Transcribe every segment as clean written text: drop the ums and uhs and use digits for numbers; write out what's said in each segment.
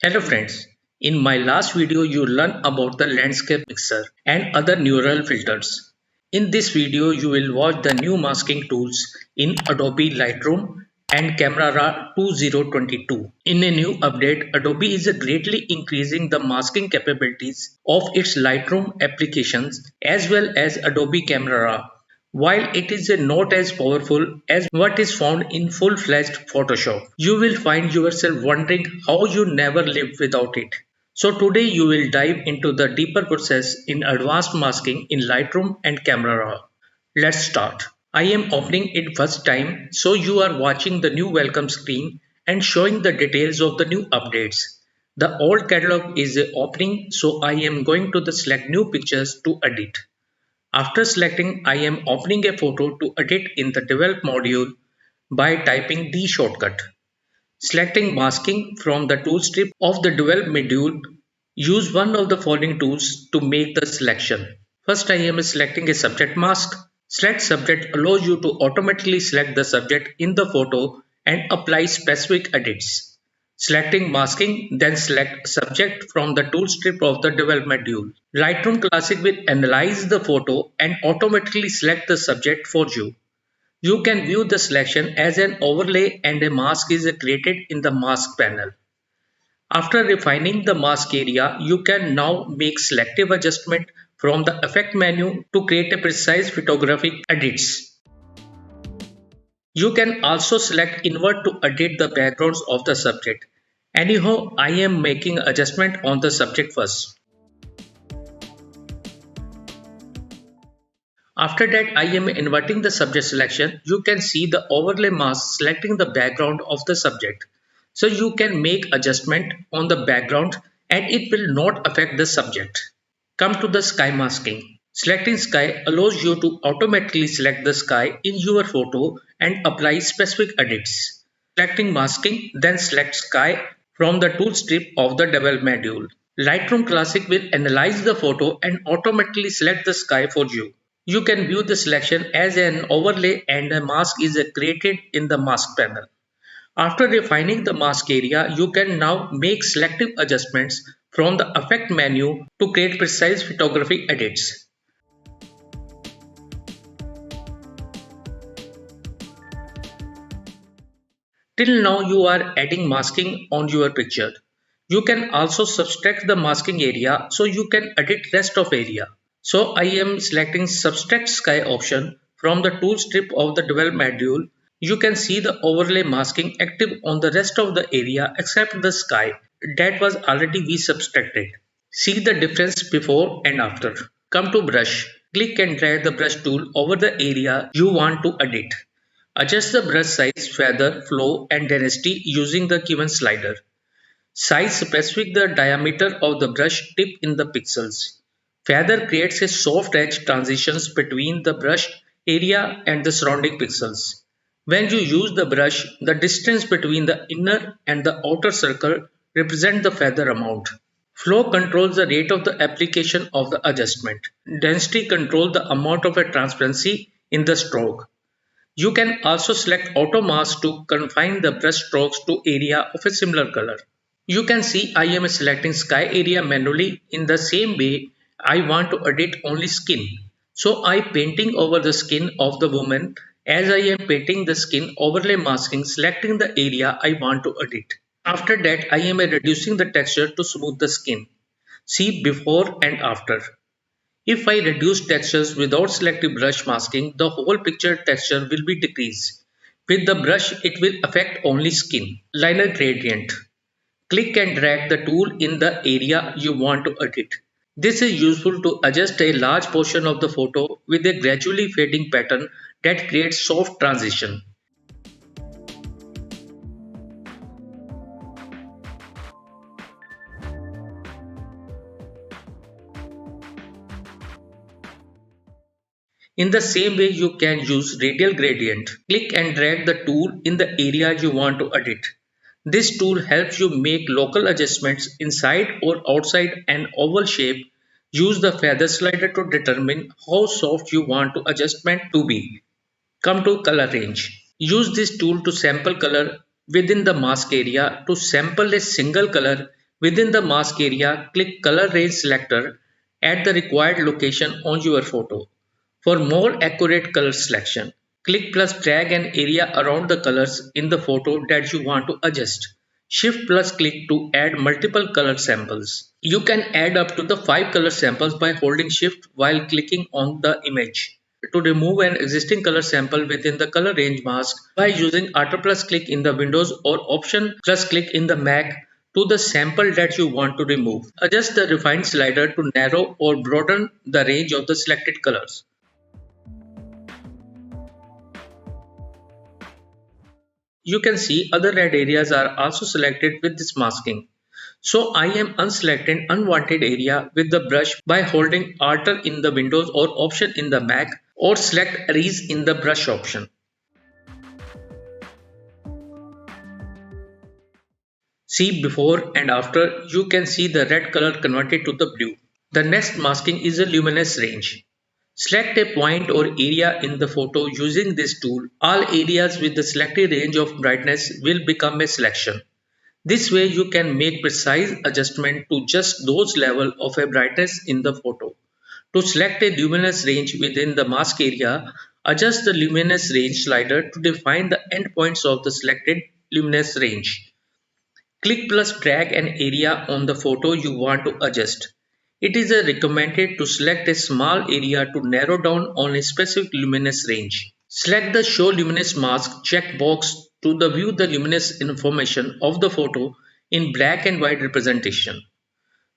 Hello friends, in my last video you learned about the landscape mixer and other neural filters. In this video you will watch the new masking tools in Adobe Lightroom and Camera Raw 2022. In a new update, Adobe is greatly increasing the masking capabilities of its Lightroom applications as well as Adobe Camera Raw. While it is not as powerful as what is found in full-fledged Photoshop, you will find yourself wondering how you never lived without it. So today you will dive into the deeper process in advanced masking in Lightroom and Camera Raw. Let's start. I am opening it first time, so you are watching the new welcome screen and showing the details of the new updates. The old catalog is opening, so I am going to the select new pictures to edit. After selecting, I am opening a photo to edit in the develop module by typing the shortcut. Selecting masking from the tool strip of the develop module, use one of the following tools to make the selection. First, I am selecting a subject mask. Select subject allows you to automatically select the subject in the photo and apply specific edits. Selecting masking, then select subject from the tool strip of the develop module. Lightroom Classic will analyze the photo and automatically select the subject for you. You can view the selection as an overlay and a mask is created in the mask panel. After refining the mask area, you can now make selective adjustment from the effect menu to create a precise photographic edits. You can also select invert to edit the backgrounds of the subject. Anyhow, I am making adjustment on the subject first. After that, I am inverting the subject selection. You can see the overlay mask selecting the background of the subject. So you can make adjustment on the background and it will not affect the subject. Come to the sky masking. Selecting sky allows you to automatically select the sky in your photo and apply specific edits. Selecting masking, then select sky from the tool strip of the develop module. Lightroom Classic will analyze the photo and automatically select the sky for you. You can view the selection as an overlay and a mask is created in the mask panel. After refining the mask area, you can now make selective adjustments from the effect menu to create precise photography edits. Till now you are adding masking on your picture. You can also subtract the masking area so you can edit rest of area. So I am selecting subtract sky option from the tool strip of the develop module. You can see the overlay masking active on the rest of the area except the sky that was already we subtracted. See the difference before and after. Come to brush. Click and drag the brush tool over the area you want to edit. Adjust the brush size, feather, flow and density using the given slider. Size specific the diameter of the brush tip in the pixels. Feather creates a soft edge transitions between the brush area and the surrounding pixels. When you use the brush, the distance between the inner and the outer circle represent the feather amount. Flow controls the rate of the application of the adjustment. Density controls the amount of a transparency in the stroke. You can also select auto mask to confine the brush strokes to area of a similar color. You can see I am selecting sky area manually. In the same way, I want to edit only skin. So I painting over the skin of the woman. As I am painting the skin overlay masking, selecting the area I want to edit. After that, I am reducing the texture to smooth the skin. See before and after. If I reduce textures without selective brush masking, the whole picture texture will be decreased. With the brush, it will affect only skin. Liner gradient. Click and drag the tool in the area you want to edit. This is useful to adjust a large portion of the photo with a gradually fading pattern that creates soft transition. In the same way, you can use radial gradient. Click and drag the tool in the area you want to edit. This tool helps you make local adjustments inside or outside an oval shape. Use the feather slider to determine how soft you want the adjustment to be. Come to color range. Use this tool to sample color within the mask area. To sample a single color, Within the mask area, click Color Range selector at the required location on your photo. For more accurate color selection, click plus drag an area around the colors in the photo that you want to adjust. Shift plus click to add multiple color samples. You can add up to the 5 color samples by holding shift while clicking on the image. To remove an existing color sample within the color range mask by using Alt plus click in the Windows or Option plus click in the Mac to the sample that you want to remove. Adjust the refine slider to narrow or broaden the range of the selected colors. You can see other red areas are also selected with this masking. So I am unselecting unwanted area with the brush by holding Alt in the Windows or Option in the Mac or select Erase in the brush option. See before and after, you can see the red color converted to the blue. The next masking is a luminance range. Select a point or area in the photo using this tool. All areas with the selected range of brightness will become a selection. This way you can make precise adjustment to just those level of a brightness in the photo. To select a luminance range within the mask area, adjust the luminance range slider to define the endpoints of the selected luminance range. Click plus drag an area on the photo you want to adjust. It is recommended to select a small area to narrow down on a specific luminance range. Select the Show Luminance Mask checkbox to view the luminance information of the photo in black and white representation.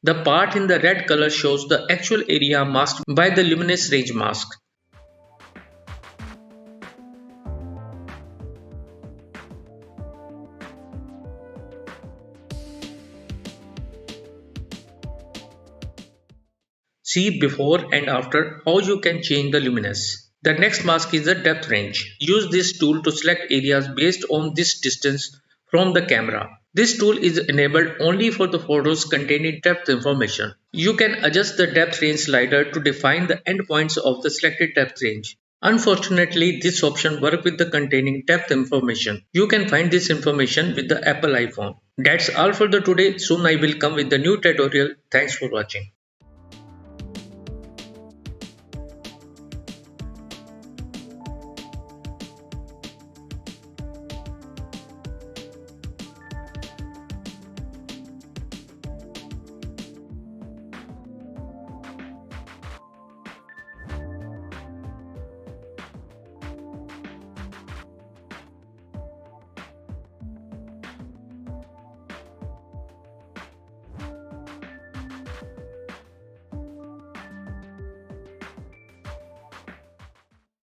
The part in the red color shows the actual area masked by the luminance range mask. See before and after how you can change the luminance. The next mask is the depth range. Use this tool to select areas based on this distance from the camera. This tool is enabled only for the photos containing depth information. You can adjust the depth range slider to define the endpoints of the selected depth range. Unfortunately, this option works with the containing depth information. You can find this information with the Apple iPhone. That's all for the today. Soon I will come with the new tutorial. Thanks for watching.